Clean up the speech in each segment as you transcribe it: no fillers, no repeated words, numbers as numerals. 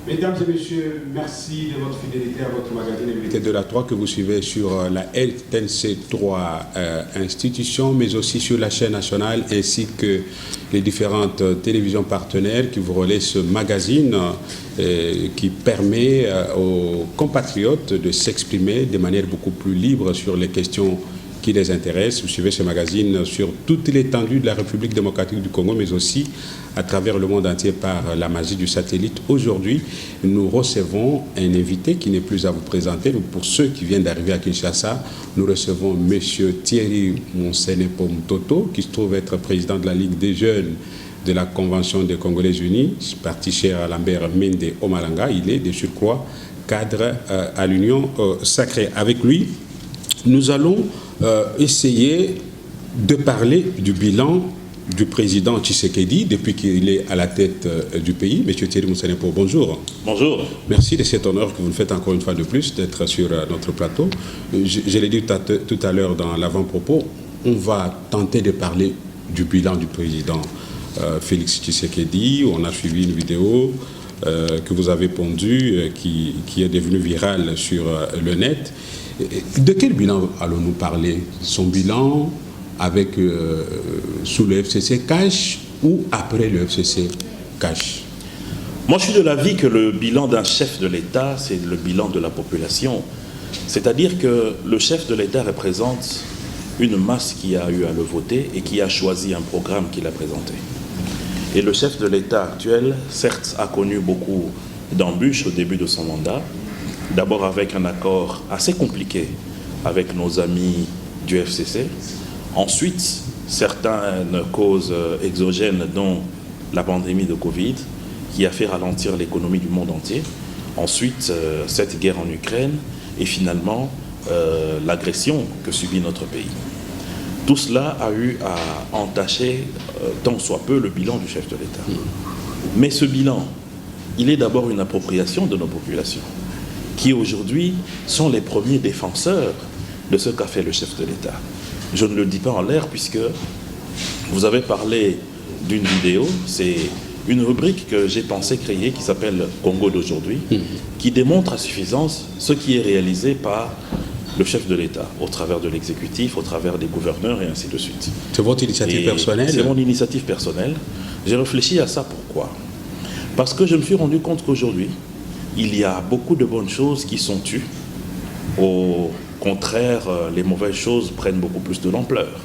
Mesdames et messieurs, merci de votre fidélité à votre magazine Invité de la 3 que vous suivez sur la LTNC3 institution, mais aussi sur la chaîne nationale, ainsi que les différentes télévisions partenaires qui vous relaient ce magazine qui permet aux compatriotes de s'exprimer de manière beaucoup plus libre sur les questions qui les intéressent. Vous suivez ce magazine sur toute l'étendue de la République démocratique du Congo, mais aussi à travers le monde entier par la magie du satellite. Aujourd'hui, nous recevons un invité qui n'est plus à vous présenter. Pour ceux qui viennent d'arriver à Kinshasa, nous recevons M. Thierry Monsenepo Mtoto, qui se trouve être président de la Ligue des jeunes de la Convention des Congolais Unis, parti cher à Lambert Mende Omalanga. Il est de surcroît cadre à l'Union sacrée. Avec lui, nous allons essayer de parler du bilan du président Tshisekedi depuis qu'il est à la tête du pays. Monsieur Thierry Monsenepo, bonjour. Bonjour. Merci de cet honneur que vous nous faites encore une fois de plus d'être sur notre plateau. Je l'ai dit tout à l'heure dans l'avant-propos, on va tenter de parler du bilan du président Félix Tshisekedi. On a suivi une vidéo que vous avez pondue qui est devenue virale sur le net. De quel bilan allons-nous parler? Son bilan avec sous le FCC cash ou après le FCC cash? Moi, je suis de l'avis que le bilan d'un chef de l'État, c'est le bilan de la population. C'est-à-dire que le chef de l'État représente une masse qui a eu à le voter et qui a choisi un programme qu'il a présenté. Et le chef de l'État actuel, certes, a connu beaucoup d'embûches au début de son mandat. D'abord avec un accord assez compliqué avec nos amis du FCC. Ensuite, certaines causes exogènes, dont la pandémie de Covid, qui a fait ralentir l'économie du monde entier. Ensuite, cette guerre en Ukraine et finalement l'agression que subit notre pays. Tout cela a eu à entacher tant soit peu le bilan du chef de l'État. Mais ce bilan, il est d'abord une appropriation de nos populations, qui aujourd'hui sont les premiers défenseurs de ce qu'a fait le chef de l'État. Je ne le dis pas en l'air puisque vous avez parlé d'une vidéo, c'est une rubrique que j'ai pensé créer qui s'appelle Congo d'aujourd'hui, qui démontre à suffisance ce qui est réalisé par le chef de l'État, au travers de l'exécutif, au travers des gouverneurs et ainsi de suite. C'est votre initiative personnelle? C'est mon initiative personnelle. J'ai réfléchi à ça, pourquoi? Parce que je me suis rendu compte qu'aujourd'hui, il y a beaucoup de bonnes choses qui sont tues. Au contraire, les mauvaises choses prennent beaucoup plus de l'ampleur.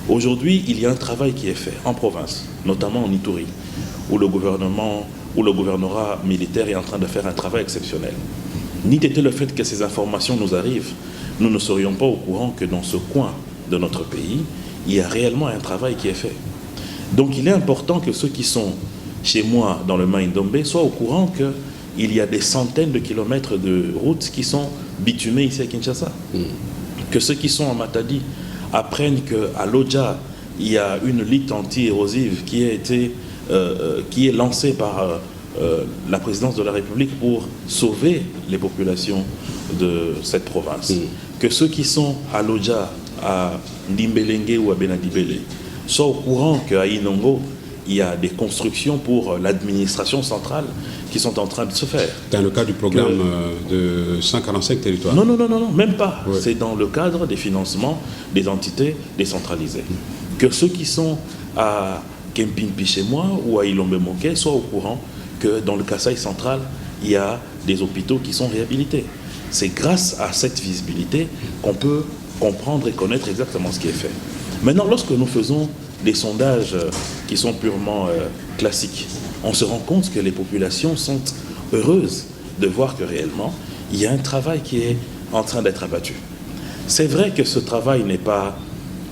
Aujourd'hui, il y a un travail qui est fait en province, notamment en Ituri, où le gouvernorat militaire est en train de faire un travail exceptionnel. N'eût été le fait que ces informations nous arrivent, nous ne serions pas au courant que dans ce coin de notre pays, il y a réellement un travail qui est fait. Donc il est important que ceux qui sont chez moi dans le Maïndombe soient au courant qu'il y a des centaines de kilomètres de routes qui sont bitumées ici à Kinshasa. Que ceux qui sont en Matadi apprennent qu'à Lodja, il y a une lutte anti-érosive qui est lancée par la présidence de la République pour sauver les populations de cette province. Que ceux qui sont à Lodja, à Ndimbelenge ou à Benadibele soient au courant qu'à Inongo, il y a des constructions pour l'administration centrale qui sont en train de se faire. Dans le cadre du programme de 145 territoires? Non, même pas. Ouais. C'est dans le cadre des financements des entités décentralisées. Que ceux qui sont à Kempimpi chez moi ou à Ilombe Moké soient au courant que dans le Kasaï central, il y a des hôpitaux qui sont réhabilités. C'est grâce à cette visibilité qu'on peut comprendre et connaître exactement ce qui est fait. Maintenant, lorsque nous faisons des sondages qui sont purement classiques, on se rend compte que les populations sont heureuses de voir que réellement, il y a un travail qui est en train d'être abattu. C'est vrai que ce travail n'est pas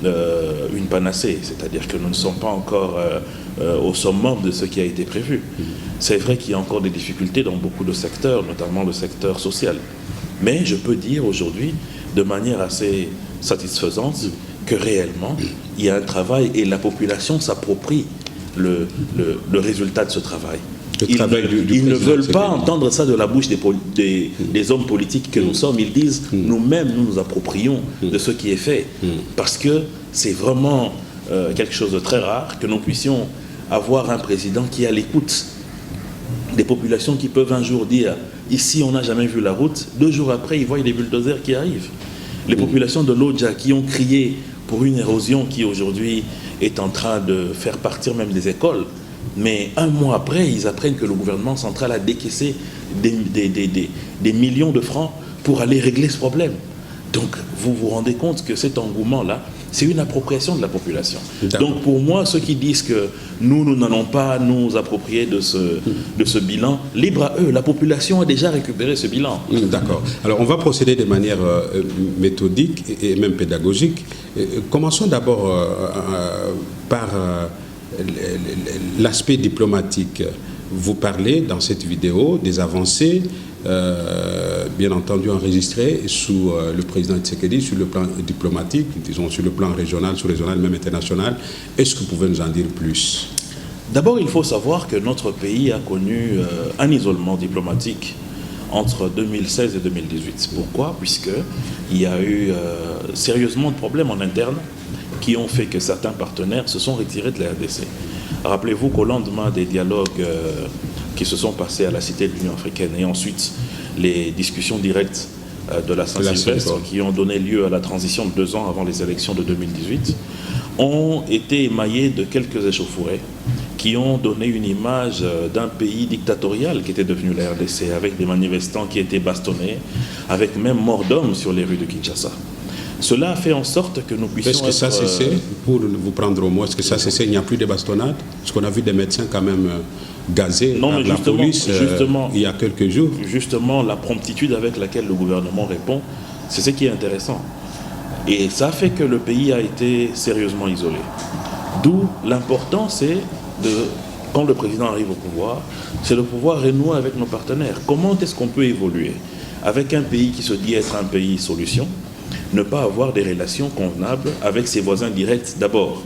une panacée, c'est-à-dire que nous ne sommes pas encore au summum de ce qui a été prévu. C'est vrai qu'il y a encore des difficultés dans beaucoup de secteurs, notamment le secteur social. Mais je peux dire aujourd'hui, de manière assez satisfaisante, que réellement, il y a un travail et la population s'approprie le résultat de ce travail. Ils ne veulent pas entendre ça de la bouche des hommes politiques que nous sommes. Ils disent, nous-mêmes, nous nous approprions de ce qui est fait. Parce que c'est vraiment quelque chose de très rare que nous puissions avoir un président qui est à l'écoute Des populations qui peuvent un jour dire « ici on n'a jamais vu la route », 2 jours après ils voient les bulldozers qui arrivent. Les populations de l'Odja qui ont crié pour une érosion qui aujourd'hui est en train de faire partir même des écoles, mais 1 mois après ils apprennent que le gouvernement central a décaissé des millions de francs pour aller régler ce problème. Donc vous vous rendez compte que cet engouement-là, c'est une appropriation de la population. Donc pour moi, ceux qui disent que nous n'allons pas nous approprier de ce bilan, libre à eux, la population a déjà récupéré ce bilan. D'accord. Alors on va procéder de manière méthodique et même pédagogique. Commençons d'abord par l'aspect diplomatique. Vous parlez dans cette vidéo des avancées bien entendu enregistrées sous le président Tshisekedi sur le plan diplomatique, disons sur le plan régional, sous-régional, même international. Est-ce que vous pouvez nous en dire plus? D'abord, il faut savoir que notre pays a connu un isolement diplomatique entre 2016 et 2018. Pourquoi? Puisqu'il y a eu sérieusement de problèmes en interne qui ont fait que certains partenaires se sont retirés de la RDC. Rappelez-vous qu'au lendemain des dialogues qui se sont passés à la Cité de l'Union africaine et ensuite les discussions directes de la Saint-Sylvestre qui ont donné lieu à la transition de 2 ans avant les élections de 2018 ont été émaillées de quelques échauffourées qui ont donné une image d'un pays dictatorial qui était devenu la RDC, avec des manifestants qui étaient bastonnés, avec même mort d'hommes sur les rues de Kinshasa. Cela a fait en sorte que nous puissions... Est-ce que ça a cessé, pour vous prendre au mot, est-ce que ça a cessé, il n'y a plus de bastonnades? Parce qu'on a vu des médecins quand même gazés par la police il y a quelques jours. Justement, la promptitude avec laquelle le gouvernement répond, c'est ce qui est intéressant. Et ça fait que le pays a été sérieusement isolé. D'où l'important, c'est quand le président arrive au pouvoir, c'est de pouvoir renouer avec nos partenaires. Comment est-ce qu'on peut évoluer avec un pays qui se dit être un pays solution, ne pas avoir des relations convenables avec ses voisins directs d'abord.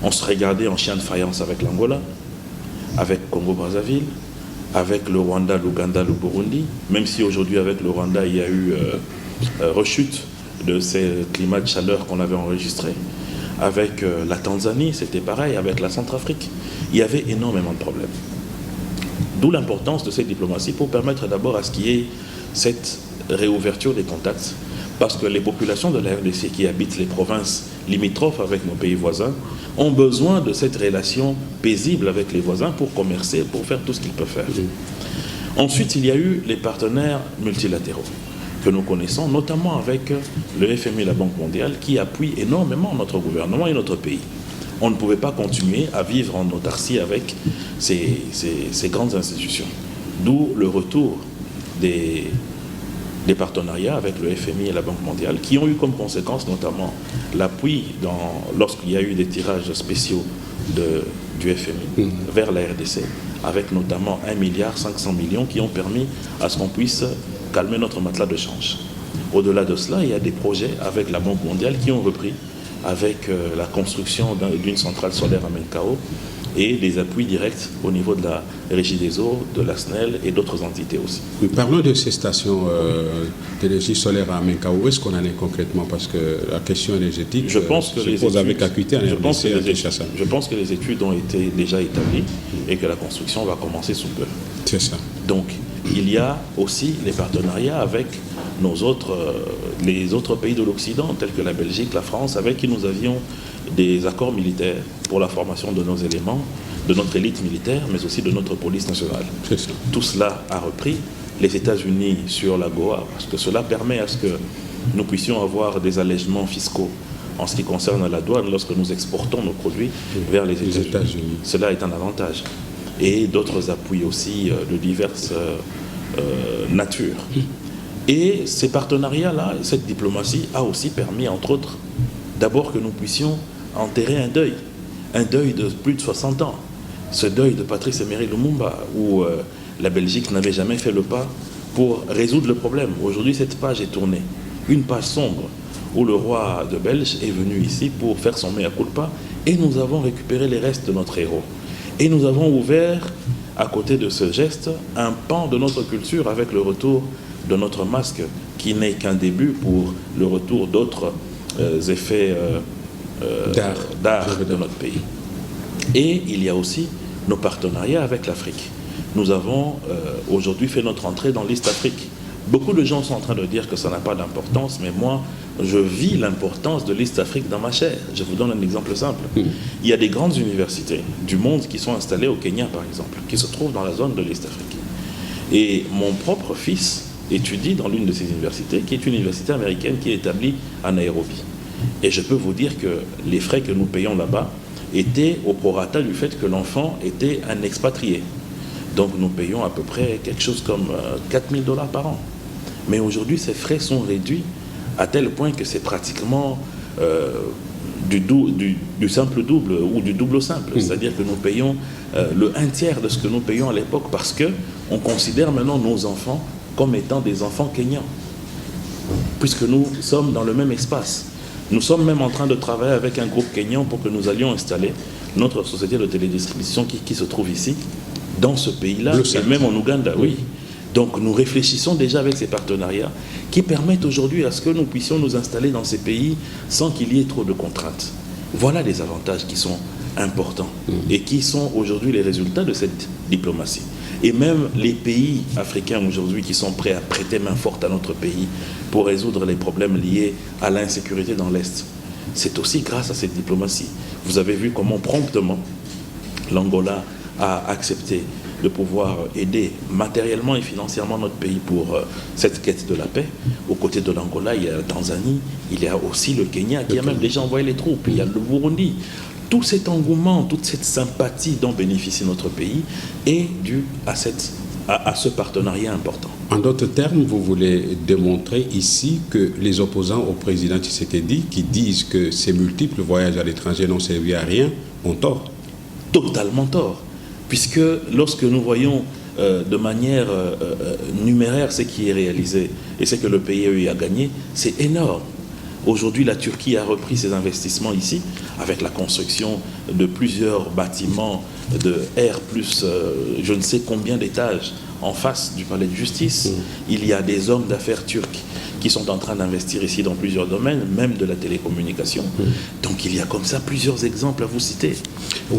On se regardait en chien de faïence avec l'Angola, avec Congo-Brazzaville, avec le Rwanda, l'Ouganda, le Burundi, même si aujourd'hui avec le Rwanda il y a eu rechute de ces climats de chaleur qu'on avait enregistrés. Avec la Tanzanie, c'était pareil, avec la Centrafrique. Il y avait énormément de problèmes. D'où l'importance de cette diplomatie pour permettre d'abord à ce qu'il y ait cette réouverture des contacts, parce que les populations de la RDC qui habitent les provinces limitrophes avec nos pays voisins ont besoin de cette relation paisible avec les voisins pour commercer, pour faire tout ce qu'ils peuvent faire. Ensuite, il y a eu les partenaires multilatéraux que nous connaissons, notamment avec le FMI et la Banque mondiale, qui appuient énormément notre gouvernement et notre pays. On ne pouvait pas continuer à vivre en autarcie avec ces grandes institutions. D'où le retour des partenariats avec le FMI et la Banque mondiale, qui ont eu comme conséquence notamment l'appui lorsqu'il y a eu des tirages spéciaux du FMI vers la RDC, avec notamment 1,5 milliard qui ont permis à ce qu'on puisse calmer notre matelas de change. Au-delà de cela, il y a des projets avec la Banque mondiale qui ont repris avec la construction d'une centrale solaire à Menkao et des appuis directs au niveau de la Régie des eaux, de la SNEL et d'autres entités aussi. Parlons de ces stations d'énergie solaire à Menkao. Où est-ce qu'on en est concrètement? Parce que la question énergétique se pose avec acuité en RDC et à Kinshasa. Je pense que les études ont été déjà établies et que la construction va commencer sous peu. C'est ça. Donc, il y a aussi les partenariats avec les autres pays de l'Occident, tels que la Belgique, la France, avec qui nous avions des accords militaires pour la formation de nos éléments, de notre élite militaire, mais aussi de notre police nationale. C'est ça. Tout cela a repris. Les États-Unis sur la Goa, parce que cela permet à ce que nous puissions avoir des allègements fiscaux en ce qui concerne la douane lorsque nous exportons nos produits vers les États-Unis. Cela est un avantage. Et d'autres appuis aussi de diverses natures. Et ces partenariats-là, cette diplomatie a aussi permis, entre autres, d'abord que nous puissions enterrer un deuil de plus de 60 ans. Ce deuil de Patrice Emery Lumumba, où la Belgique n'avait jamais fait le pas pour résoudre le problème. Aujourd'hui, cette page est tournée. Une page sombre, où le roi de Belge est venu ici pour faire son mea culpa, et nous avons récupéré les restes de notre héros. Et nous avons ouvert, à côté de ce geste, un pan de notre culture avec le retour de notre masque, qui n'est qu'un début pour le retour d'autres effets d'art de notre pays. Et il y a aussi nos partenariats avec l'Afrique. nous avons aujourd'hui fait notre entrée dans l'East Afrique. Beaucoup de gens sont en train de dire que ça n'a pas d'importance, mais moi, je vis l'importance de l'East Afrique dans ma chair. Je vous donne un exemple simple. Il y a des grandes universités du monde qui sont installées au Kenya, par exemple, qui se trouvent dans la zone de l'East Afrique. Et mon propre fils étudie dans l'une de ces universités, qui est une université américaine qui est établie à Nairobi. Et je peux vous dire que les frais que nous payons là-bas étaient au prorata du fait que l'enfant était un expatrié. Donc nous payons à peu près quelque chose comme $4 000 par an. Mais aujourd'hui, ces frais sont réduits à tel point que c'est pratiquement du simple double ou du double simple. C'est-à-dire que nous payons le 1/3 de ce que nous payons à l'époque parce qu'on considère maintenant nos enfants comme étant des enfants kenyans, puisque nous sommes dans le même espace. Nous sommes même en train de travailler avec un groupe kenyan pour que nous allions installer notre société de télédistribution qui se trouve ici, dans ce pays-là, et même en Ouganda, oui. Donc nous réfléchissons déjà avec ces partenariats qui permettent aujourd'hui à ce que nous puissions nous installer dans ces pays sans qu'il y ait trop de contraintes. Voilà des avantages qui sont importants et qui sont aujourd'hui les résultats de cette diplomatie. Et même les pays africains aujourd'hui qui sont prêts à prêter main forte à notre pays pour résoudre les problèmes liés à l'insécurité dans l'Est, c'est aussi grâce à cette diplomatie. Vous avez vu comment promptement l'Angola a accepté de pouvoir aider matériellement et financièrement notre pays pour cette quête de la paix. Aux côtés de l'Angola, il y a la Tanzanie, il y a aussi le Kenya qui a même déjà envoyé les troupes, il y a le Burundi. Tout cet engouement, toute cette sympathie dont bénéficie notre pays est due à ce partenariat important. En d'autres termes, vous voulez démontrer ici que les opposants au président Tshisekedi, qui disent que ces multiples voyages à l'étranger n'ont servi à rien, ont tort. Totalement tort. Puisque lorsque nous voyons de manière numéraire ce qui est réalisé et ce que le pays a gagné, c'est énorme. Aujourd'hui, la Turquie a repris ses investissements ici avec la construction de plusieurs bâtiments de R+, je ne sais combien d'étages en face du palais de justice. Il y a des hommes d'affaires turcs qui sont en train d'investir ici dans plusieurs domaines, même de la télécommunication. Donc il y a comme ça plusieurs exemples à vous citer,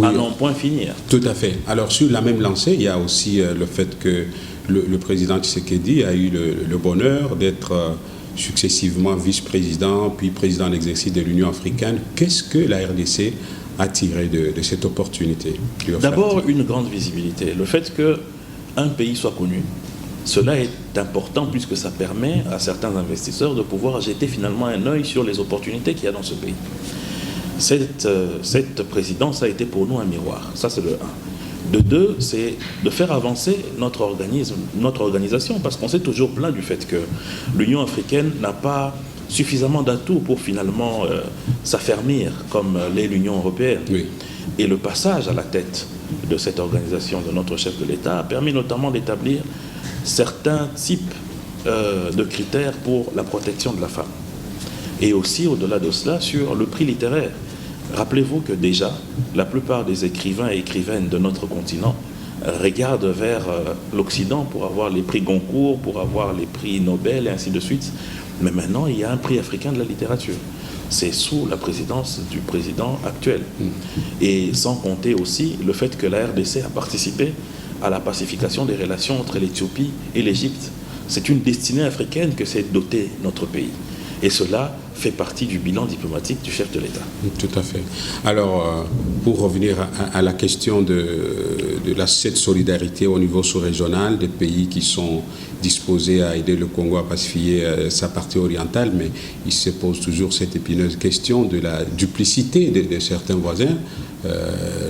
à n'en point finir. Tout à fait. Alors sur la même lancée, il y a aussi le fait que le président Tshisekedi a eu le bonheur d'être successivement vice-président, puis président en exercice de l'Union africaine. Qu'est-ce que la RDC a tiré de cette opportunité? D'abord, une grande visibilité. Le fait qu'un pays soit connu, cela est important puisque ça permet à certains investisseurs de pouvoir jeter finalement un œil sur les opportunités qu'il y a dans ce pays. Cette présidence a été pour nous un miroir. Ça, c'est le 1. De 2, c'est de faire avancer notre organisation, parce qu'on s'est toujours plaint du fait que l'Union africaine n'a pas suffisamment d'atouts pour finalement s'affermir comme l'est l'Union européenne. Oui. Et le passage à la tête de cette organisation de notre chef de l'État a permis notamment d'établir certains types de critères pour la protection de la femme. Et aussi, au-delà de cela, sur le prix littéraire. Rappelez-vous que déjà, la plupart des écrivains et écrivaines de notre continent regardent vers l'Occident pour avoir les prix Goncourt, pour avoir les prix Nobel et ainsi de suite. Mais maintenant, il y a un prix africain de la littérature. C'est sous la présidence du président actuel. Et sans compter aussi le fait que la RDC a participé à la pacification des relations entre l'Éthiopie et l'Égypte. C'est une destinée africaine que s'est doté notre pays. Et cela fait partie du bilan diplomatique du chef de l'État. Tout à fait. Alors, pour revenir à la question de cette solidarité au niveau sous-régional, des pays qui sont disposés à aider le Congo à pacifier sa partie orientale, mais il se pose toujours cette épineuse question de la duplicité de certains voisins,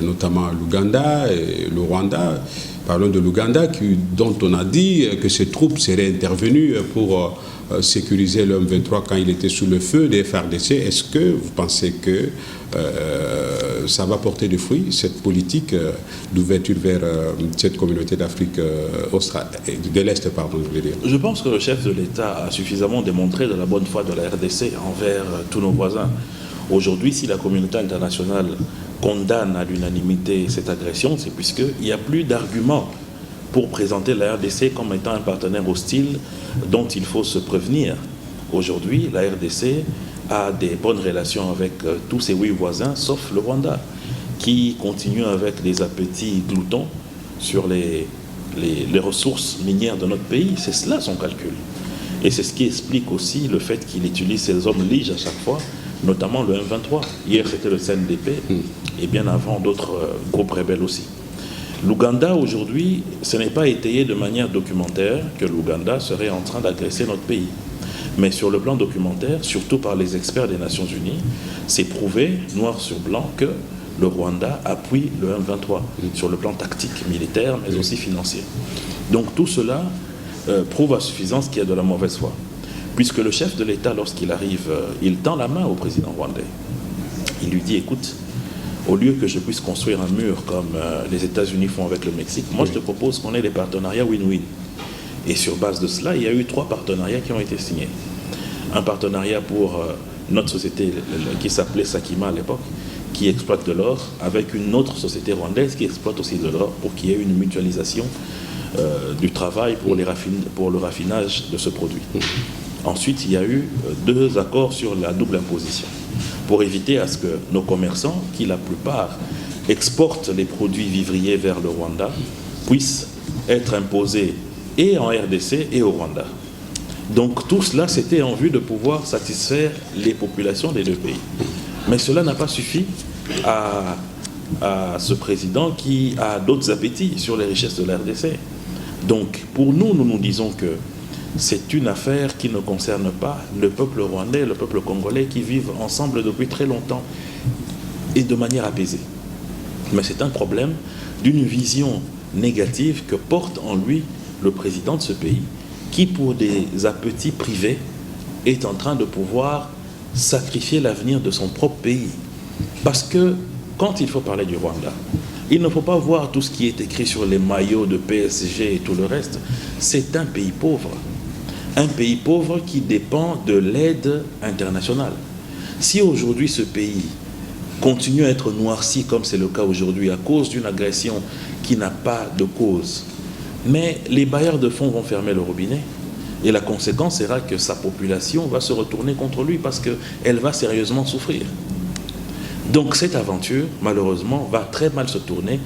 notamment l'Ouganda et le Rwanda. Parlons de l'Ouganda, dont on a dit que ses troupes seraient intervenues pour sécuriser le M23 quand il était sous le feu des FARDC. Est-ce que vous pensez que ça va porter des fruits, cette politique d'ouverture vers cette communauté d'Afrique de l'Est, pardon, je voulais dire? Je pense que le chef de l'État a suffisamment démontré de la bonne foi de la RDC envers tous nos voisins. Aujourd'hui, si la communauté internationale condamne à l'unanimité cette agression, c'est puisqu'il n'y a plus d'arguments pour présenter la RDC comme étant un partenaire hostile dont il faut se prévenir. Aujourd'hui, la RDC a des bonnes relations avec tous ses 8 voisins, sauf le Rwanda, qui continue avec des appétits gloutons sur les les ressources minières de notre pays. C'est cela son calcul. Et c'est ce qui explique aussi le fait qu'il utilise ses hommes liges à chaque fois, notamment le M23. Hier, c'était le CNDP, et bien avant, d'autres groupes rebelles aussi. L'Ouganda, aujourd'hui, ce n'est pas étayé de manière documentaire que l'Ouganda serait en train d'agresser notre pays. Mais sur le plan documentaire, surtout par les experts des Nations Unies, c'est prouvé, noir sur blanc, que le Rwanda appuie le M23 sur le plan tactique, militaire, mais aussi financier. Donc tout cela prouve à suffisance qu'il y a de la mauvaise foi. Puisque le chef de l'État, lorsqu'il arrive, il tend la main au président rwandais. Il lui dit, écoute, au lieu que je puisse construire un mur comme les États-Unis font avec le Mexique, moi je te propose qu'on ait des partenariats win-win. Et sur base de cela, il y a eu 3 partenariats qui ont été signés. Un partenariat pour notre société qui s'appelait Sakima à l'époque, qui exploite de l'or, avec une autre société rwandaise qui exploite aussi de l'or, pour qu'il y ait une mutualisation du travail pour le raffinage de ce produit. Ensuite, il y a eu 2 accords sur la double imposition, pour éviter à ce que nos commerçants, qui la plupart exportent les produits vivriers vers le Rwanda, puissent être imposés et en RDC et au Rwanda. Donc tout cela, c'était en vue de pouvoir satisfaire les populations des 2 pays. Mais cela n'a pas suffi à ce président qui a d'autres appétits sur les richesses de la RDC. Donc pour nous, nous disons que c'est une affaire qui ne concerne pas le peuple rwandais, le peuple congolais qui vivent ensemble depuis très longtemps et de manière apaisée. Mais c'est un problème d'une vision négative que porte en lui le président de ce pays, qui pour des appétits privés est en train de pouvoir sacrifier l'avenir de son propre pays. Parce que quand il faut parler du Rwanda, il ne faut pas voir tout ce qui est écrit sur les maillots de PSG et tout le reste. C'est un pays pauvre. Un pays pauvre qui dépend de l'aide internationale. Si aujourd'hui ce pays continue à être noirci, comme c'est le cas aujourd'hui, à cause d'une agression qui n'a pas de cause, mais les bailleurs de fonds vont fermer le robinet, et la conséquence sera que sa population va se retourner contre lui parce qu'elle va sérieusement souffrir. Donc cette aventure, malheureusement, va très mal se tourner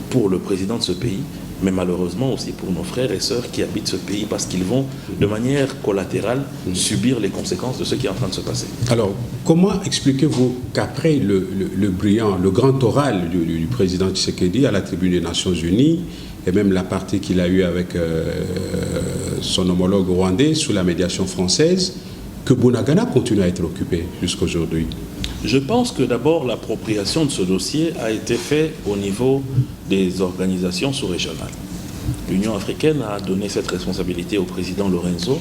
pour le président de ce pays, mais malheureusement aussi pour nos frères et sœurs qui habitent ce pays, parce qu'ils vont, de manière collatérale, subir les conséquences de ce qui est en train de se passer. Alors, comment expliquez-vous qu'après le brillant, le grand oral du président Tshisekedi à la tribune des Nations Unies, et même la partie qu'il a eue avec son homologue rwandais sous la médiation française, que Bunagana continue à être occupé jusqu'à aujourd'hui? Je pense que d'abord l'appropriation de ce dossier a été faite au niveau des organisations sous-régionales. L'Union africaine a donné cette responsabilité au président Lorenzo,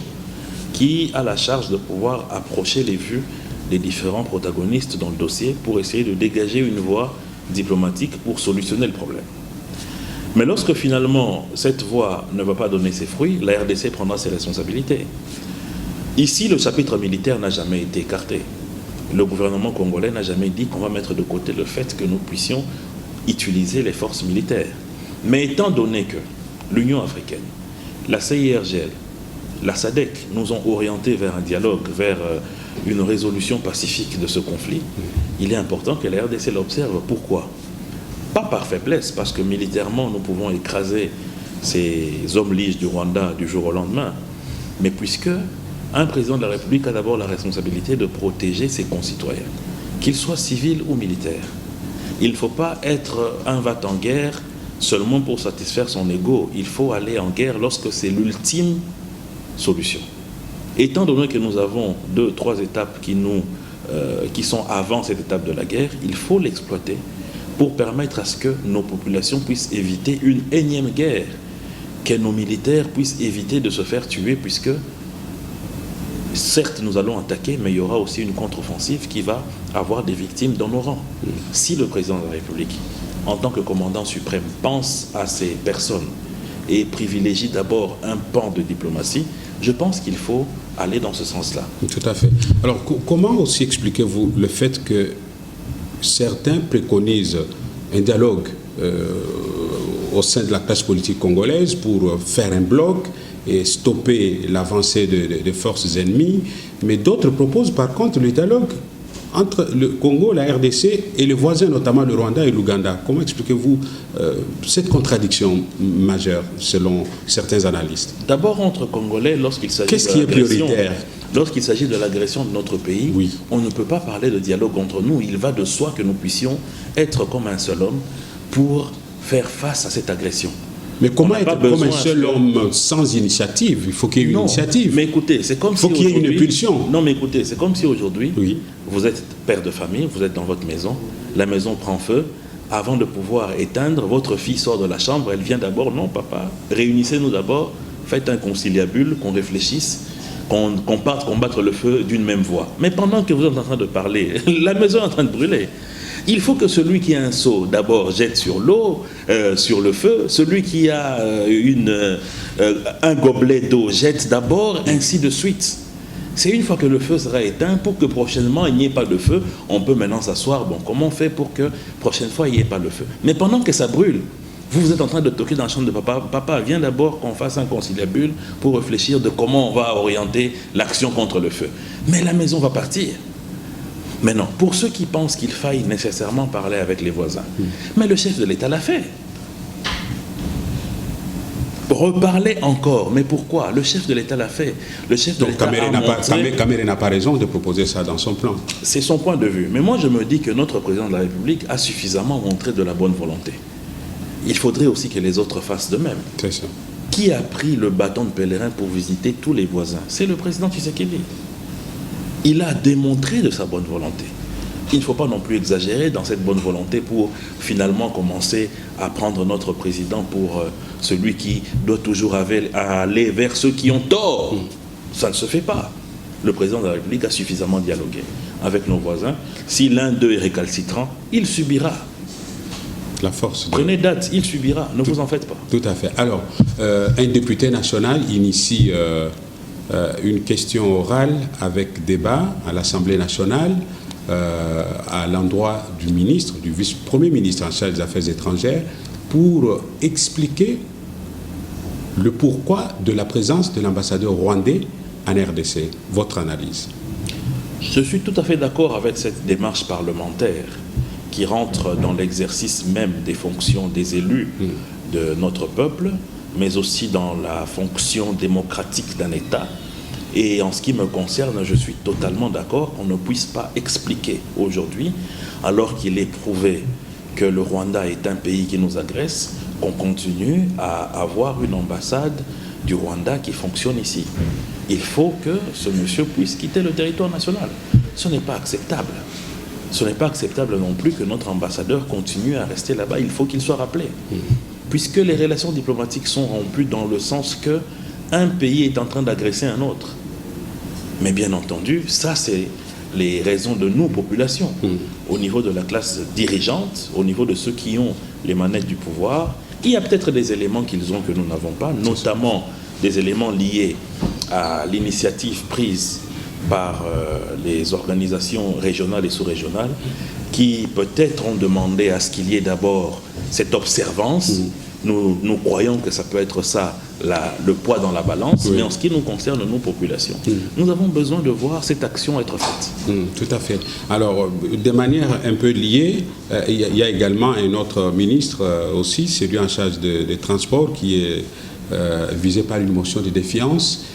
qui a la charge de pouvoir approcher les vues des différents protagonistes dans le dossier pour essayer de dégager une voie diplomatique pour solutionner le problème. Mais lorsque finalement cette voie ne va pas donner ses fruits, la RDC prendra ses responsabilités. Ici, le chapitre militaire n'a jamais été écarté. Le gouvernement congolais n'a jamais dit qu'on va mettre de côté le fait que nous puissions utiliser les forces militaires. Mais étant donné que l'Union africaine, la CIRGL, la SADC nous ont orientés vers un dialogue, vers une résolution pacifique de ce conflit, il est important que la RDC l'observe. Pourquoi? Pas par faiblesse, parce que militairement nous pouvons écraser ces hommes liges du Rwanda du jour au lendemain, mais puisque un président de la République a d'abord la responsabilité de protéger ses concitoyens, qu'ils soient civils ou militaires. Il ne faut pas être un va-t-en-guerre seulement pour satisfaire son ego. Il faut aller en guerre lorsque c'est l'ultime solution. Étant donné que nous avons 2-3 étapes qui sont avant cette étape de la guerre, il faut l'exploiter pour permettre à ce que nos populations puissent éviter une énième guerre, que nos militaires puissent éviter de se faire tuer, puisque certes, nous allons attaquer, mais il y aura aussi une contre-offensive qui va avoir des victimes dans nos rangs. Si le président de la République, en tant que commandant suprême, pense à ces personnes et privilégie d'abord un pan de diplomatie, je pense qu'il faut aller dans ce sens-là. Tout à fait. Alors, comment aussi expliquez-vous le fait que certains préconisent un dialogue au sein de la classe politique congolaise pour faire un bloc et stopper l'avancée des forces ennemies, mais d'autres proposent par contre le dialogue entre le Congo, la RDC et les voisins, notamment le Rwanda et l'Ouganda. Comment expliquez-vous cette contradiction majeure selon certains analystes? D'abord, entre Congolais, lorsqu'il s'agit Qu'est-ce qui est prioritaire? Lorsqu'il s'agit de l'agression de notre pays, oui. On ne peut pas parler de dialogue entre nous. Il va de soi que nous puissions être comme un seul homme pour faire face à cette agression. Mais comment être comme un seul homme sans initiative? Il faut qu'il y ait une initiative. Mais écoutez, c'est comme si qu'il y ait une impulsion. Non, mais écoutez, c'est comme si aujourd'hui, oui. Vous êtes père de famille, vous êtes dans votre maison, la maison prend feu. Avant de pouvoir éteindre, votre fille sort de la chambre, elle vient d'abord, non papa, réunissez-nous d'abord, faites un conciliabule, qu'on réfléchisse, qu'on parte combattre le feu d'une même voix. Mais pendant que vous êtes en train de parler, la maison est en train de brûler. Il faut que celui qui a un seau, d'abord, jette sur l'eau, sur le feu. Celui qui a un gobelet d'eau, jette d'abord, ainsi de suite. C'est une fois que le feu sera éteint, pour que prochainement il n'y ait pas de feu, on peut maintenant s'asseoir. Bon, comment on fait pour que prochaine fois il n'y ait pas de feu? Mais pendant que ça brûle, vous êtes en train de toquer dans la chambre de papa. Papa, viens d'abord qu'on fasse un conciliabule pour réfléchir de comment on va orienter l'action contre le feu. Mais la maison va partir. Maintenant, pour ceux qui pensent qu'il faille nécessairement parler avec les voisins, mais le chef de l'État l'a fait. Reparler encore, mais pourquoi? Le chef de l'État l'a fait. Le chef de l'État Kamere n'a pas raison de proposer ça dans son plan. C'est son point de vue. Mais moi, je me dis que notre président de la République a suffisamment montré de la bonne volonté. Il faudrait aussi que les autres fassent de même. C'est ça. Qui a pris le bâton de pèlerin pour visiter tous les voisins? C'est le président Tshisekedi. Il a démontré de sa bonne volonté. Il ne faut pas non plus exagérer dans cette bonne volonté pour finalement commencer à prendre notre président pour celui qui doit toujours aller vers ceux qui ont tort. Ça ne se fait pas. Le président de la République a suffisamment dialogué avec nos voisins. Si l'un d'eux est récalcitrant, il subira. La force. Prenez date, il subira. Ne vous en faites pas. Tout à fait. Alors, un député national initie une question orale avec débat à l'Assemblée nationale à l'endroit du ministre, du vice-premier ministre en charge des Affaires étrangères, pour expliquer le pourquoi de la présence de l'ambassadeur rwandais en RDC. Votre analyse? Je suis tout à fait d'accord avec cette démarche parlementaire qui rentre dans l'exercice même des fonctions des élus de notre peuple, mais aussi dans la fonction démocratique d'un État. Et en ce qui me concerne, je suis totalement d'accord qu'on ne puisse pas expliquer aujourd'hui, alors qu'il est prouvé que le Rwanda est un pays qui nous agresse, qu'on continue à avoir une ambassade du Rwanda qui fonctionne ici. Il faut que ce monsieur puisse quitter le territoire national. Ce n'est pas acceptable. Ce n'est pas acceptable non plus que notre ambassadeur continue à rester là-bas. Il faut qu'il soit rappelé. Puisque les relations diplomatiques sont rompues dans le sens que un pays est en train d'agresser un autre. Mais bien entendu, ça c'est les raisons de nous, populations, au niveau de la classe dirigeante, au niveau de ceux qui ont les manettes du pouvoir. Il y a peut-être des éléments qu'ils ont que nous n'avons pas, notamment des éléments liés à l'initiative prise par les organisations régionales et sous-régionales qui peut-être ont demandé à ce qu'il y ait d'abord cette observance. Nous croyons que ça peut être ça, le poids dans la balance, mais en ce qui nous concerne, nous, populations, nous avons besoin de voir cette action être faite. Tout à fait. Alors, de manière un peu liée, il y a également un autre ministre aussi, celui en charge des transports, qui est visé par une motion de défiance.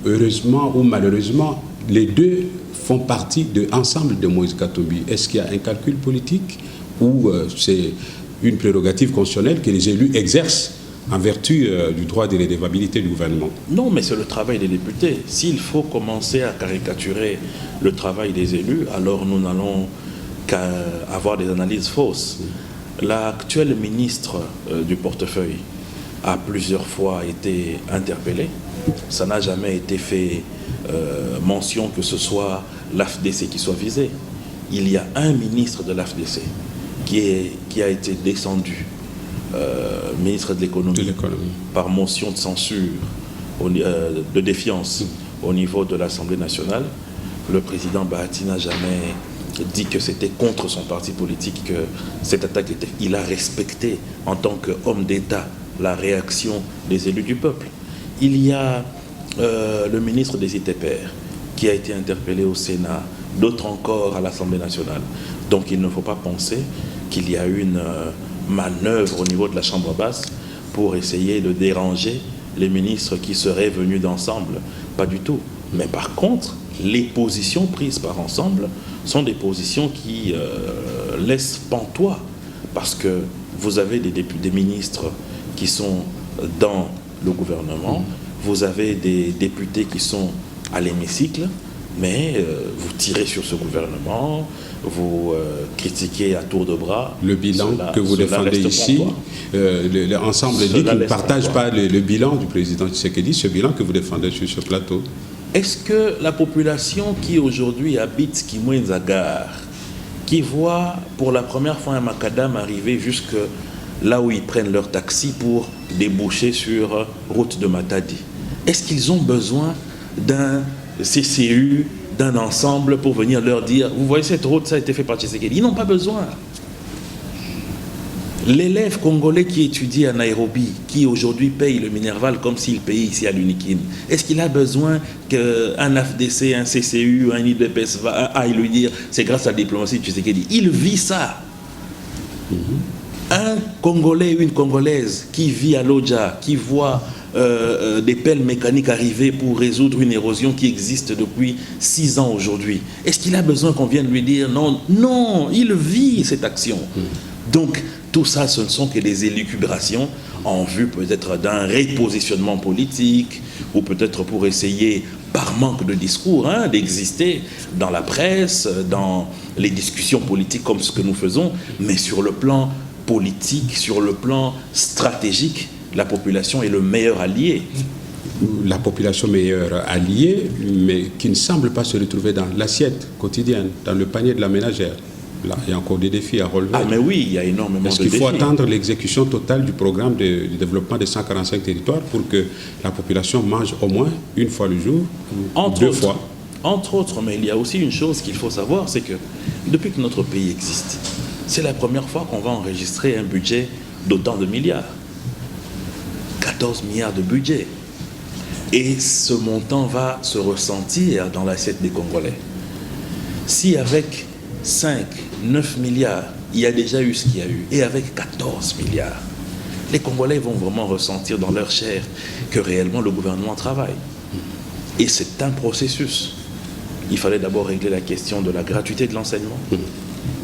Heureusement ou malheureusement, les deux font partie de l'ensemble de Moïse Katumbi. Est-ce qu'il y a un calcul politique ou c'est une prérogative constitutionnelle que les élus exercent en vertu du droit de l'irrévocabilité du gouvernement? Non, mais c'est le travail des députés. S'il faut commencer à caricaturer le travail des élus, alors nous n'allons qu'à avoir des analyses fausses. L'actuel ministre du portefeuille a plusieurs fois été interpellé. Ça n'a jamais été fait mention que ce soit l'AFDC qui soit visé. Il y a un ministre de l'AFDC qui a été descendu, ministre de l'économie, par motion de censure, de défiance au niveau de l'Assemblée nationale. Le président Bahati n'a jamais dit que c'était contre son parti politique que cette attaque était. Il a respecté en tant qu'homme d'État la réaction des élus du peuple. Il y a le ministre des ITPR qui a été interpellé au Sénat d'autres encore à l'Assemblée nationale. Donc il ne faut pas penser qu'il y a une manœuvre au niveau de la Chambre basse pour essayer de déranger les ministres qui seraient venus d'ensemble. Pas du tout. Mais par contre, les positions prises par ensemble sont des positions qui laissent pantois. Parce que vous avez des ministres qui sont dans le gouvernement, vous avez des députés qui sont à l'hémicycle, mais vous tirez sur ce gouvernement, vous critiquez à tour de bras. Le bilan que vous défendez ici, l'ensemble dit qu'ils ne partagent pas le bilan du président Tshisekedi, ce bilan que vous défendez sur ce plateau. Est-ce que la population qui aujourd'hui habite Kimwenzagar, qui voit pour la première fois un macadam arriver jusque là où ils prennent leur taxi pour déboucher sur route de Matadi, est-ce qu'ils ont besoin d'un CCU, d'un ensemble pour venir leur dire « Vous voyez cette route, ça a été fait par Tshisekedi ». Ils n'ont pas besoin. L'élève congolais qui étudie à Nairobi, qui aujourd'hui paye le Minerval comme s'il payait ici à l'Unikin, est-ce qu'il a besoin qu'un AFDC, un CCU, un IDPS aille lui dire « C'est grâce à la diplomatie de Tshisekedi ». Il vit ça. Un Congolais, une Congolaise qui vit à Lodja, qui voit des pelles mécaniques arriver pour résoudre une érosion qui existe depuis 6 ans aujourd'hui, est-ce qu'il a besoin qu'on vienne lui dire non? Non, il vit cette action. Donc, tout ça, ce ne sont que des élucubrations en vue peut-être d'un repositionnement politique ou peut-être pour essayer, par manque de discours, d'exister dans la presse, dans les discussions politiques comme ce que nous faisons, mais sur le plan politique, sur le plan stratégique, la population est le meilleur allié. La population meilleure alliée, mais qui ne semble pas se retrouver dans l'assiette quotidienne, dans le panier de la ménagère. Là, il y a encore des défis à relever. Ah, mais oui, il y a énormément de défis. Est-ce qu'il faut attendre l'exécution totale du programme de développement des 145 territoires pour que la population mange au moins une fois le jour, deux fois? Entre autres, mais il y a aussi une chose qu'il faut savoir, c'est que depuis que notre pays existe, c'est la première fois qu'on va enregistrer un budget d'autant de milliards. 14 milliards de budget. Et ce montant va se ressentir dans l'assiette des Congolais. Si avec 5, 9 milliards, il y a déjà eu ce qu'il y a eu, et avec 14 milliards, les Congolais vont vraiment ressentir dans leur chair que réellement le gouvernement travaille. Et c'est un processus. Il fallait d'abord régler la question de la gratuité de l'enseignement,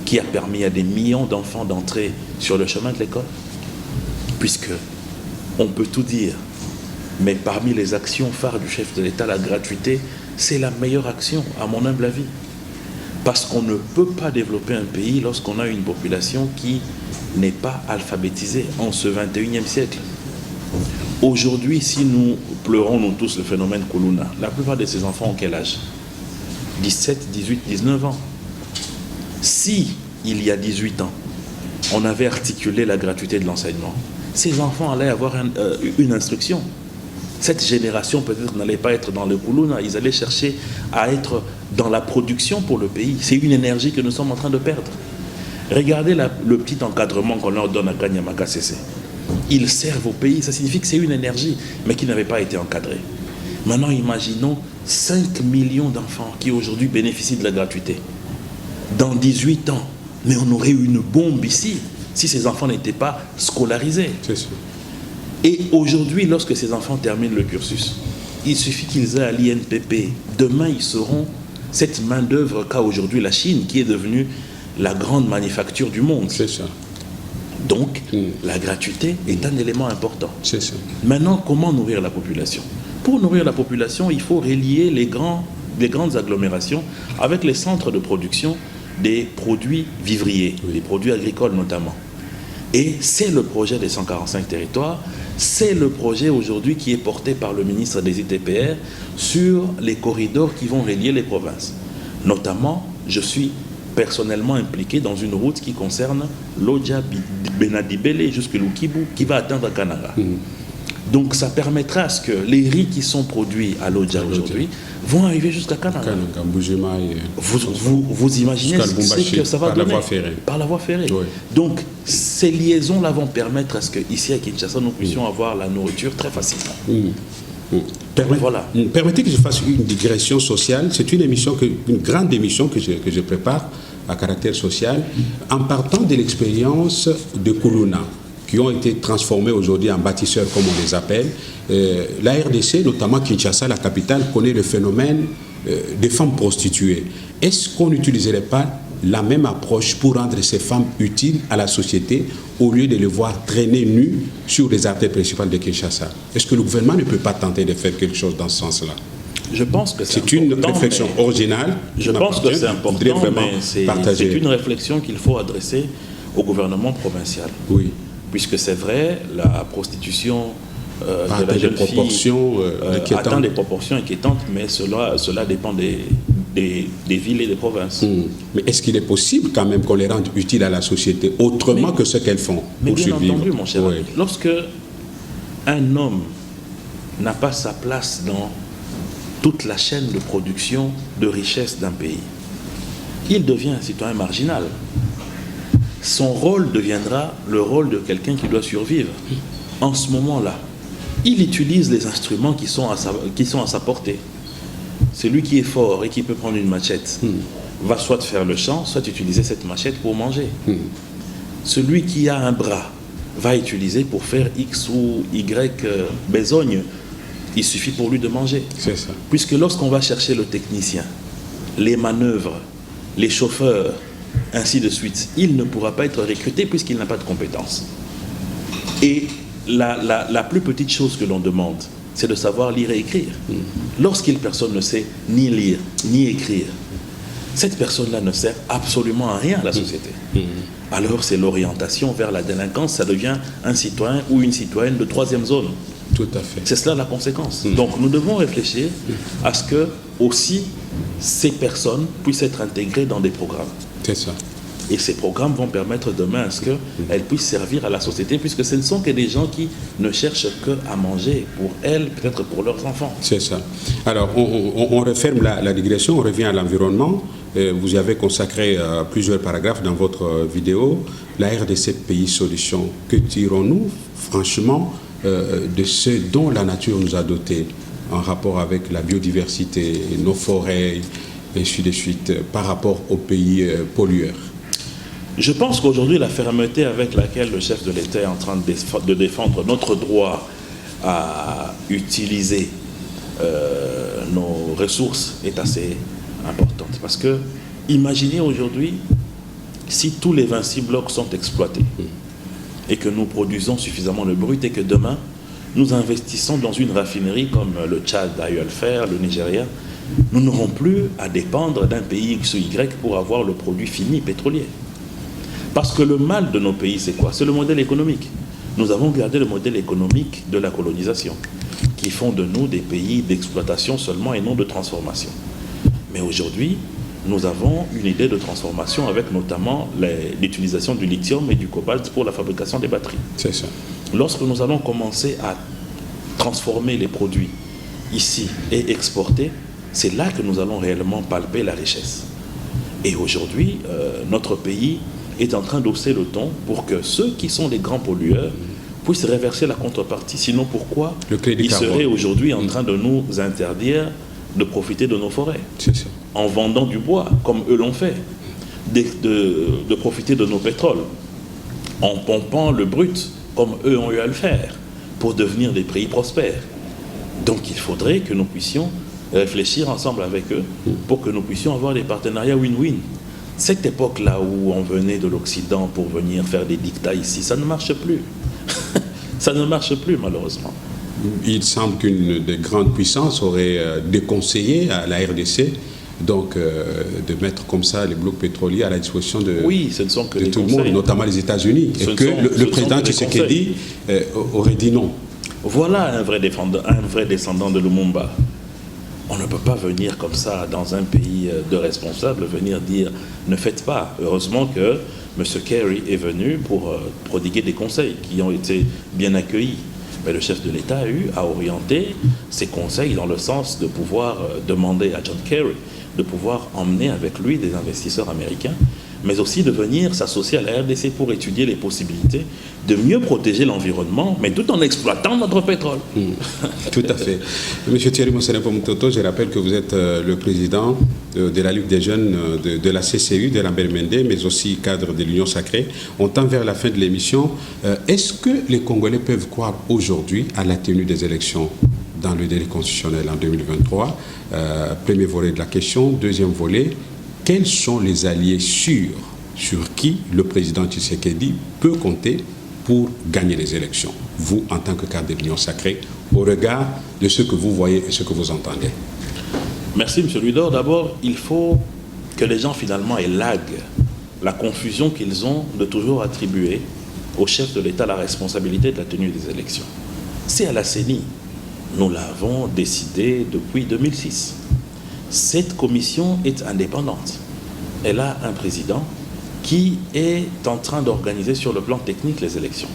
qui a permis à des millions d'enfants d'entrer sur le chemin de l'école, puisque on peut tout dire, mais parmi les actions phares du chef de l'État, la gratuité, c'est la meilleure action, à mon humble avis. Parce qu'on ne peut pas développer un pays lorsqu'on a une population qui n'est pas alphabétisée en ce 21e siècle. Aujourd'hui, si nous pleurons, nous tous, le phénomène Kuluna, la plupart de ces enfants ont quel âge? 17, 18, 19 ans. Si, il y a 18 ans, on avait articulé la gratuité de l'enseignement, ces enfants allaient avoir une instruction. Cette génération peut-être n'allait pas être dans le Kuluna, ils allaient chercher à être dans la production pour le pays. C'est une énergie que nous sommes en train de perdre. Regardez le petit encadrement qu'on leur donne à Kanyamaka CC. Ils servent au pays, ça signifie que c'est une énergie, mais qui n'avait pas été encadrée. Maintenant, imaginons 5 millions d'enfants qui aujourd'hui bénéficient de la gratuité. Dans 18 ans, mais on aurait eu une bombe ici si ces enfants n'étaient pas scolarisés. C'est sûr. Et aujourd'hui, lorsque ces enfants terminent le cursus, il suffit qu'ils aient à l'INPP. Demain, ils seront cette main-d'œuvre qu'a aujourd'hui la Chine, qui est devenue la grande manufacture du monde. C'est ça. Donc, la gratuité est un élément important. C'est ça. Maintenant, comment nourrir la population? Pour nourrir la population, il faut relier les grandes agglomérations avec les centres de production des produits vivriers, des produits agricoles notamment. Et c'est le projet des 145 territoires, c'est le projet aujourd'hui qui est porté par le ministre des ITPR sur les corridors qui vont relier les provinces. Notamment, je suis personnellement impliqué dans une route qui concerne Lodja, Benadibele jusqu'à Lukibu, qui va atteindre Kananga. Donc ça permettra à ce que les riz qui sont produits à Lodja aujourd'hui vont arriver jusqu'à Kananga. Vous imaginez ce que ça va donner par la voie ferrée. Oui. Donc ces liaisons-là vont permettre à ce qu'ici à Kinshasa, nous puissions avoir la nourriture très facilement. Voilà. Permettez que je fasse une digression sociale. C'est une grande émission que je prépare à caractère social, en partant de l'expérience de Kuluna, qui ont été transformés aujourd'hui en bâtisseurs, comme on les appelle. La RDC, notamment Kinshasa, la capitale, connaît le phénomène des femmes prostituées. Est-ce qu'on n'utiliserait pas la même approche pour rendre ces femmes utiles à la société au lieu de les voir traîner nues sur les artères principales de Kinshasa? Est-ce que le gouvernement ne peut pas tenter de faire quelque chose dans ce sens-là? Je pense que c'est une réflexion originale. Je pense que c'est important, mais c'est une réflexion qu'il faut adresser au gouvernement provincial. Oui. Puisque c'est vrai, la prostitution de la jeune fille atteint des proportions inquiétantes, mais cela dépend des villes et des provinces. Mais est-ce qu'il est possible quand même qu'on les rende utiles à la société autrement que ce qu'elles font mais pour bien survivre? Entendu, mon cher ami, lorsque un homme n'a pas sa place dans toute la chaîne de production de richesse d'un pays, il devient un citoyen marginal. Son rôle deviendra le rôle de quelqu'un qui doit survivre. En ce moment-là, il utilise les instruments qui sont à sa portée. Celui qui est fort et qui peut prendre une machette va soit faire le champ, soit utiliser cette machette pour manger. Celui qui a un bras va utiliser pour faire X ou Y besogne. Il suffit pour lui de manger. C'est ça. Puisque lorsqu'on va chercher le technicien, les manœuvres, les chauffeurs, ainsi de suite, il ne pourra pas être recruté puisqu'il n'a pas de compétences. Et la plus petite chose que l'on demande, c'est de savoir lire et écrire. Lorsqu'une personne ne sait ni lire, ni écrire, cette personne-là ne sert absolument à rien à la société. Alors c'est l'orientation vers la délinquance, ça devient un citoyen ou une citoyenne de troisième zone. Tout à fait. C'est cela la conséquence. Donc nous devons réfléchir à ce que aussi ces personnes puissent être intégrées dans des programmes. C'est ça. Et ces programmes vont permettre demain à ce qu'elles puissent servir à la société, puisque ce ne sont que des gens qui ne cherchent qu'à manger pour elles, peut-être pour leurs enfants. C'est ça. Alors, on referme la digression, on revient à l'environnement. Vous y avez consacré plusieurs paragraphes dans votre vidéo. La RDC Pays Solutions, que tirons-nous franchement de ce dont la nature nous a dotés en rapport avec la biodiversité, nos forêts, et ainsi de suite, par rapport aux pays pollueurs? Je pense qu'aujourd'hui, la fermeté avec laquelle le chef de l'État est en train de défendre notre droit à utiliser nos ressources est assez importante. Parce que, imaginez aujourd'hui, si tous les 26 blocs sont exploités et que nous produisons suffisamment de brut et que demain, nous investissons dans une raffinerie comme le Tchad a eu à le faire, le Nigeria, nous n'aurons plus à dépendre d'un pays X ou Y pour avoir le produit fini pétrolier. Parce que le mal de nos pays, c'est quoi? C'est le modèle économique. Nous avons gardé le modèle économique de la colonisation, qui font de nous des pays d'exploitation seulement et non de transformation. Mais aujourd'hui, nous avons une idée de transformation avec notamment l'utilisation du lithium et du cobalt pour la fabrication des batteries. C'est ça. Lorsque nous allons commencer à transformer les produits ici et exporter, c'est là que nous allons réellement palper la richesse. Et aujourd'hui, notre pays est en train d'hausser le ton pour que ceux qui sont les grands pollueurs puissent réverser la contrepartie. Sinon, pourquoi ils seraient aujourd'hui en train de nous interdire de profiter de nos forêts? C'est ça. En vendant du bois, comme eux l'ont fait, de profiter de nos pétroles, en pompant le brut, comme eux ont eu à le faire, pour devenir des pays prospères. Donc il faudrait que nous puissions réfléchir ensemble avec eux pour que nous puissions avoir des partenariats win-win. Cette époque-là où on venait de l'Occident pour venir faire des dictats ici, ça ne marche plus. Ça ne marche plus, malheureusement. Il semble qu'une des grandes puissances aurait déconseillé à la RDC donc, de mettre comme ça les blocs pétroliers à la disposition de, ce ne sont que de tout le monde, notamment les États-Unis. Et que le président Tshisekedi aurait dit non. Voilà un vrai descendant de Lumumba. On ne peut pas venir comme ça dans un pays de responsables, venir dire ne faites pas. Heureusement que M. Kerry est venu pour prodiguer des conseils qui ont été bien accueillis. Mais le chef de l'État a eu à orienter ses conseils dans le sens de pouvoir demander à John Kerry de pouvoir emmener avec lui des investisseurs américains mais aussi de venir s'associer à la RDC pour étudier les possibilités de mieux protéger l'environnement, mais tout en exploitant notre pétrole. Tout à fait. Monsieur Thierry Monsenepo-Moutoto, je rappelle que vous êtes le président de la Ligue des jeunes de la CCU, de Lambert Mende, mais aussi cadre de l'Union Sacrée. On tend vers la fin de l'émission. Est-ce que les Congolais peuvent croire aujourd'hui à la tenue des élections dans le délai constitutionnel en 2023? Premier volet de la question. Deuxième volet, quels sont les alliés sûrs sur qui le président Tshisekedi peut compter pour gagner les élections, vous en tant que cadre de l'Union Sacrée, au regard de ce que vous voyez et ce que vous entendez? Merci, M. Louis-Dor. D'abord, il faut que les gens finalement élaguent la confusion qu'ils ont de toujours attribuer au chef de l'État la responsabilité de la tenue des élections. C'est à la CENI. Nous l'avons décidé depuis 2006. Cette commission est indépendante. Elle a un président qui est en train d'organiser sur le plan technique les élections.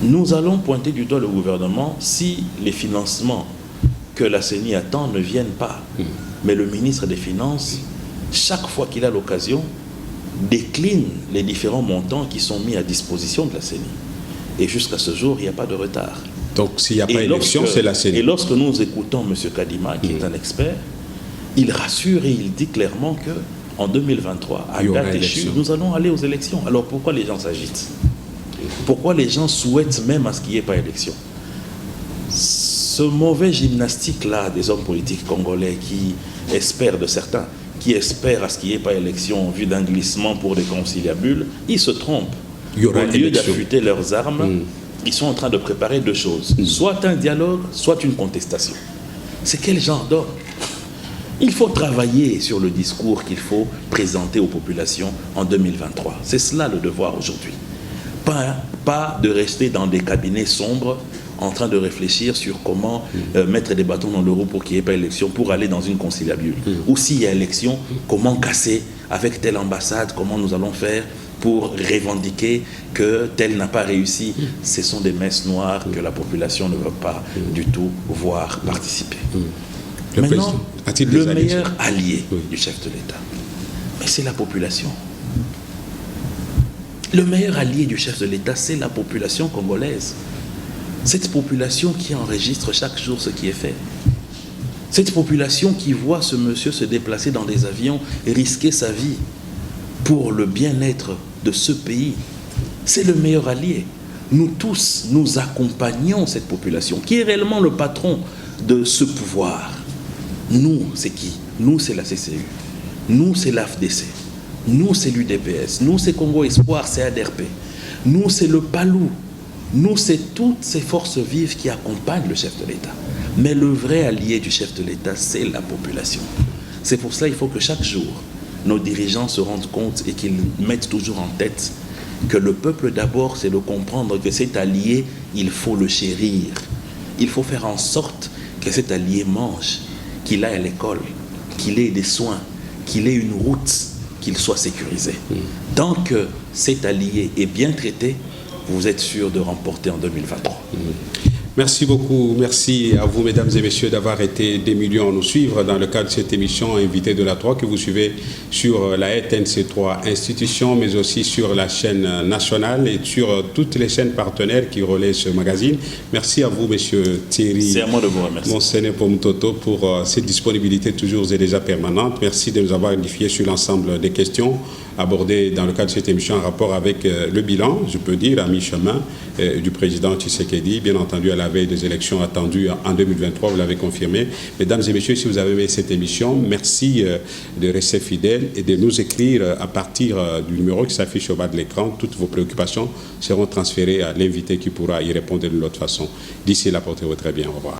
Nous allons pointer du doigt le gouvernement si les financements que la CENI attend ne viennent pas. Mais le ministre des Finances, chaque fois qu'il a l'occasion, décline les différents montants qui sont mis à disposition de la CENI. Et jusqu'à ce jour, il n'y a pas de retard. Donc s'il n'y a pas d'élection, c'est la CENI. Et lorsque nous écoutons M. Kadima, qui est un expert, il rassure et il dit clairement que en 2023, à date échue, nous allons aller aux élections. Alors pourquoi les gens s'agitent? Pourquoi les gens souhaitent même à ce qu'il n'y ait pas d'élection? Ce mauvais gymnastique-là des hommes politiques congolais qui espèrent, de certains, qui espèrent à ce qu'il n'y ait pas élection en vue d'un glissement pour des conciliabules, ils se trompent. Au lieu d'affûter leurs armes, ils sont en train de préparer deux choses. Soit un dialogue, soit une contestation. C'est quel genre d'homme? Il faut travailler sur le discours qu'il faut présenter aux populations en 2023. C'est cela le devoir aujourd'hui. Pas de rester dans des cabinets sombres en train de réfléchir sur comment mettre des bâtons dans le roue pour qu'il n'y ait pas élection, pour aller dans une conciliabule. Ou s'il y a élection, comment casser avec telle ambassade, comment nous allons faire pour revendiquer que tel n'a pas réussi. Ce sont des messes noires que la population ne veut pas du tout voir participer. Maintenant, le meilleur allié du chef de l'État, mais c'est la population. Le meilleur allié du chef de l'État, c'est la population congolaise. Cette population qui enregistre chaque jour ce qui est fait. Cette population qui voit ce monsieur se déplacer dans des avions et risquer sa vie pour le bien-être de ce pays. C'est le meilleur allié. Nous tous, nous accompagnons cette population qui est réellement le patron de ce pouvoir. Nous, c'est qui? Nous, c'est la CCU. Nous, c'est l'AFDC. Nous, c'est l'UDPS. Nous, c'est Congo Espoir, c'est ADRP. Nous, c'est le PALU. Nous, c'est toutes ces forces vives qui accompagnent le chef de l'État. Mais le vrai allié du chef de l'État, c'est la population. C'est pour cela qu'il faut que chaque jour, nos dirigeants se rendent compte et qu'ils mettent toujours en tête que le peuple d'abord, c'est de comprendre que cet allié, il faut le chérir. Il faut faire en sorte que cet allié mange, qu'il aille à l'école, qu'il ait des soins, qu'il ait une route, qu'il soit sécurisé. Tant que cet allié est bien traité, vous êtes sûr de remporter en 2023. Merci beaucoup. Merci à vous, mesdames et messieurs, d'avoir été des millions à nous suivre dans le cadre de cette émission Invité de la 3 que vous suivez sur la RTNC3 institution, mais aussi sur la chaîne nationale et sur toutes les chaînes partenaires qui relaient ce magazine. Merci à vous, monsieur Thierry. C'est à moi de vous remercier. Monsenepo-Moutoto, pour cette disponibilité toujours et déjà permanente. Merci de nous avoir édifié sur l'ensemble des questions abordées dans le cadre de cette émission en rapport avec le bilan, je peux dire, à mi-chemin du président Tshisekedi, bien entendu à la veille des élections attendues en 2023, vous l'avez confirmé. Mesdames et messieurs, si vous avez aimé cette émission, merci de rester fidèles et de nous écrire à partir du numéro qui s'affiche au bas de l'écran. Toutes vos préoccupations seront transférées à l'invité qui pourra y répondre de l'autre façon. D'ici là, portez-vous très bien. Au revoir.